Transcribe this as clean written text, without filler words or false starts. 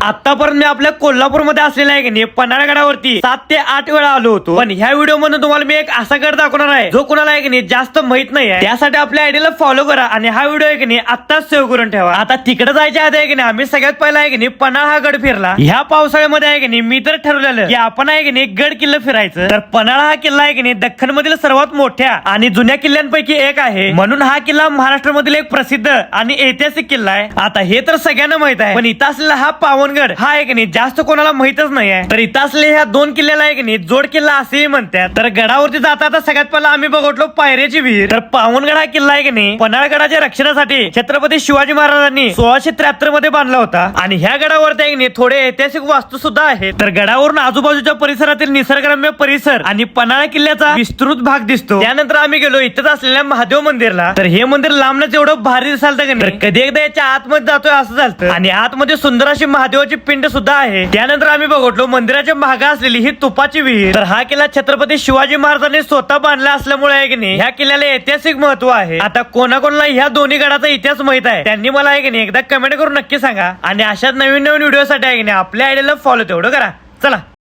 आतापर्यंत मी आपल्या कोल्हापूरमध्ये असलेला आहे की नाही पन्हाळगडावरती 7 ते 8 वेळा आलो होतो. पण ह्या व्हिडिओ मध्ये तुम्हाला मी एक असा गड दाखवणार आहे जो कुणाला आहे की नाही जास्त माहित नाही आहे. त्यासाठी आपल्या आयडीला फॉलो करा आणि हा व्हिडिओ आहे की नाही आत्ताच सेव्ह करून ठेवा. आता तिकडे जायच्या आधी आहे की नाही आम्ही सगळ्यात पहिला आहे की नाही पन्हाळ हा गड फिरला. ह्या पावसाळ्यामध्ये आहे की नाही मी तर ठरवलेलं की आपण आहे की नाही गड किल्ला फिरायचं. तर पन्हाळा हा किल्ला आहे की नाही दख्खन मधील सर्वात मोठ्या आणि जुन्या किल्ल्यांपैकी एक आहे. म्हणून हा किल्ला महाराष्ट्रामधील एक प्रसिद्ध आणि ऐतिहासिक किल्ला आहे. आता हे तर सगळ्यांना माहित आहे, पण इथं असलेला हा पावनगड हा आहे की नाही जास्त कोणाला माहितच नाही आहे. तर इथं असलेल्या ह्या 2 किल्ल्याला आहे की नाही जोड किल्ला असेही म्हणतात. तर गडावरती जाता आता सगळ्यात पहिला आम्ही बघितलो पायऱ्याची विहीर. तर पावनगड हा किल्ला आहे की नाही पन्हाळगडाच्या रक्षणासाठी छत्रपती शिवाजी महाराजांनी 1673 मध्ये बांधला होता. आणि ह्या गडावरती आहे की नाही थोडे ऐतिहासिक वास्तू सुद्धा आहेत. तर गडावरून आजूबाजूच्या परिसरातील निसर्गरम्य परिसर आणि पन्हाळा किल्ल्याचा विस्तृत भाग दिसतो. त्यानंतर आम्ही गेलो इथंच असलेल्या महादेव मंदिरला. तर हे मंदिर लांबनच एवढं भारी दिसालतं की नाही कधी एकदा याच्या आतमध्ये जातोय असं झालं. आणि आतमध्ये सुंदर अशी महादेवाची पिंड सुद्धा आहे. त्यानंतर आम्ही बघितलो मंदिराच्या मागे असलेली ही तुपाची विहीर. तर हा किल्ला छत्रपती शिवाजी महाराजांनी स्वतः बांधला असल्यामुळे आहे की नाही ह्या किल्ल्याला ऐतिहासिक महत्व आहे. आता कोणाकोणाला ह्या दोन्ही गडाचा इतिहास माहित आहे त्यांनी मला आहे की नाही एकदा कमेंट करून नक्की सांगा. आणि अशाच नवीन नवीन व्हिडिओ साठी आहे की नाही आपल्या आयडीला फॉलो तेवढं करा. चला.